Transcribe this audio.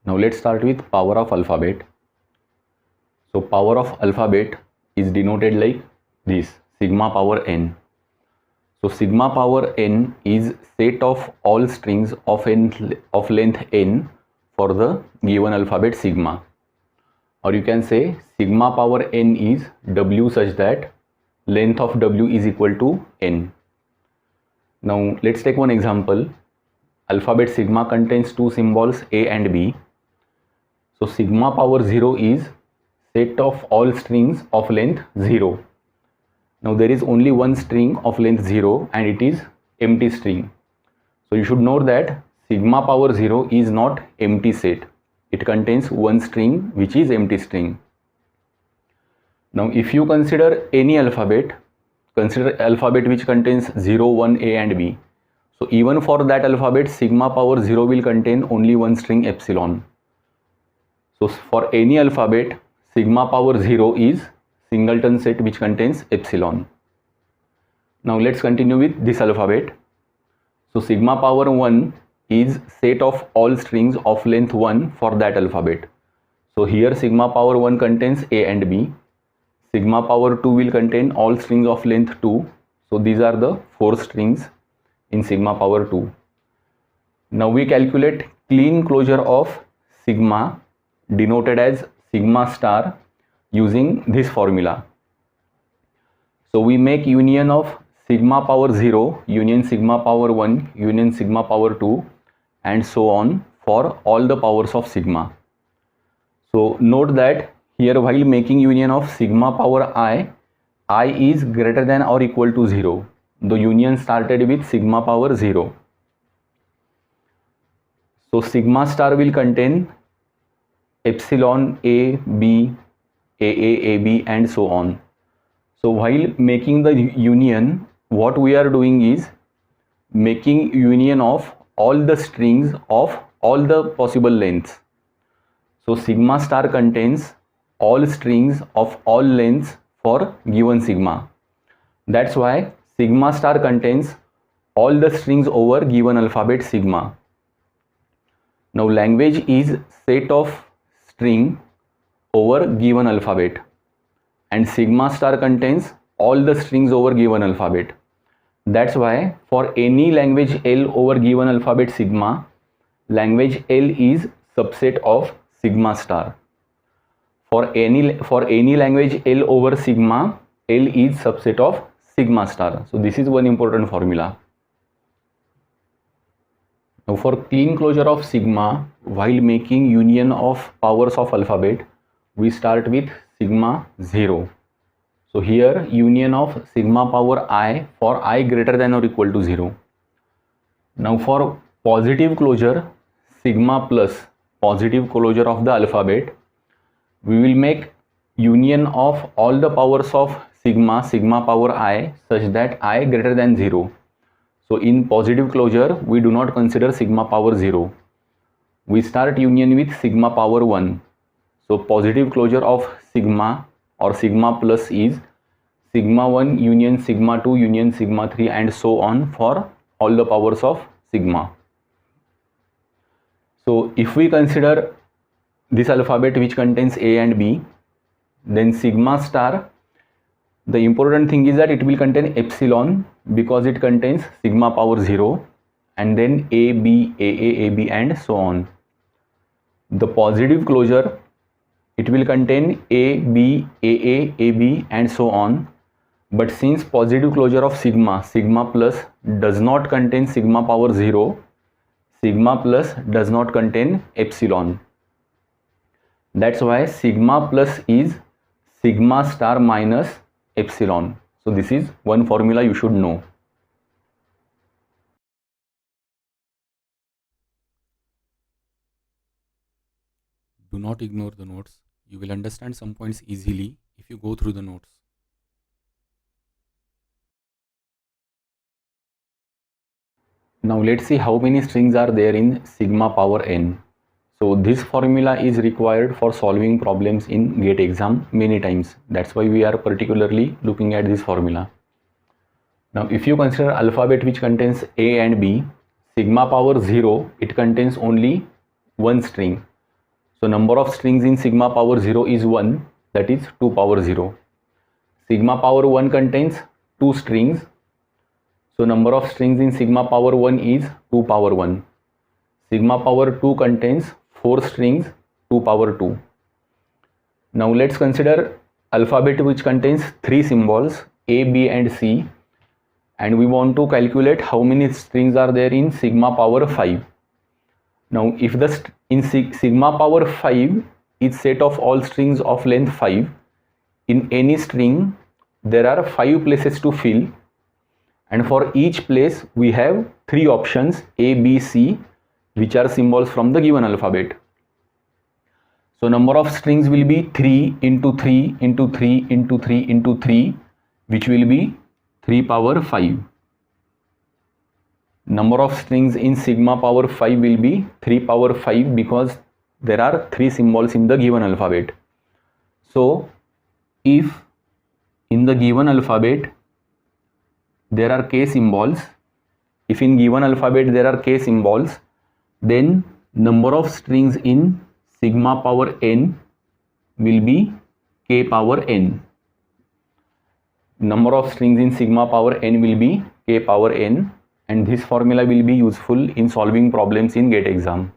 Now let's start with power of alphabet. So power of alphabet is denoted like this, sigma power n. So sigma power n is set of all strings of length n for the given alphabet sigma, or you can say sigma power n is w such that length of w is equal to n. Now let's take one example. Alphabet sigma contains two symbols a and b. So sigma power 0 is set of all strings of length 0. Now there is only one string of length 0 and it is empty string. So you should know that sigma power 0 is not empty set. It contains one string which is empty string. Now if you consider any alphabet, consider alphabet which contains 0, 1, a and b. So even for that alphabet, sigma power 0 will contain only one string epsilon. So for any alphabet, sigma power 0 is singleton set which contains epsilon. Now let's continue with this alphabet. So sigma power 1 is set of all strings of length 1 for that alphabet. So here sigma power 1 contains a and b. Sigma power 2 will contain all strings of length 2. So these are the 4 strings in sigma power 2. Now we calculate clean closure of sigma denoted as sigma star using this formula. So we make union of sigma power 0 union sigma power 1 union sigma power 2 and so on for all the powers of sigma. So note that here while making union of sigma power I is greater than or equal to 0. The union started with sigma power 0. So sigma star will contain epsilon a, b, a, b and so on. So while making the union, what we are doing is making union of all the strings of all the possible lengths. So sigma star contains all strings of all lengths for given sigma. That's why sigma star contains all the strings over given alphabet sigma. Now language is set of string over given alphabet and sigma star contains all the strings over given alphabet. That's why for any language L over given alphabet sigma, language L is subset of sigma star. For any language L over sigma, L is subset of sigma star. So this is one important formula. Now for clean closure of sigma, while making union of powers of alphabet, we start with sigma 0. So here union of sigma power I for I greater than or equal to 0. Now for positive closure, sigma plus positive closure of the alphabet, we will make union of all the powers of sigma power I such that I greater than 0. So in positive closure, we do not consider sigma power 0. We start union with sigma power 1. So positive closure of sigma or sigma plus is sigma 1 union sigma 2 union sigma 3 and so on for all the powers of sigma. So if we consider this alphabet which contains a and b, then sigma star, the important thing is that it will contain epsilon because it contains sigma power 0 and then a, b, a, b and so on. The positive closure, it will contain a, b, a, b and so on. But since positive closure of sigma plus does not contain sigma power 0, sigma plus does not contain epsilon. That's why sigma plus is sigma star minus epsilon. So this is one formula you should know. Do not ignore the notes. You will understand some points easily if you go through the notes. Now let's see how many strings are there in sigma power n. So this formula is required for solving problems in GATE exam many times. That's why we are particularly looking at this formula. Now if you consider alphabet which contains a and b, sigma power 0, it contains only one string. So number of strings in sigma power 0 is 1, that is 2 power 0. Sigma power 1 contains 2 strings. So number of strings in sigma power 1 is 2 power 1. Sigma power 2 contains 4 strings, 2 power 2. Now let's consider alphabet which contains 3 symbols A, B and C, and we want to calculate how many strings are there in sigma power 5. Now if the sigma power 5 is set of all strings of length 5, in any string there are 5 places to fill, and for each place we have 3 options A, B, C, which are symbols from the given alphabet. So number of strings will be 3 into 3 into 3 into 3 into 3, which will be 3 power 5. Number of strings in sigma power 5 will be 3 power 5 because there are 3 symbols in the given alphabet. So if in the given alphabet there are k symbols, if in given alphabet there are k symbols, then number of strings in sigma power n will be k power n. Number of strings in sigma power n will be k power n, and this formula will be useful in solving problems in GATE exam.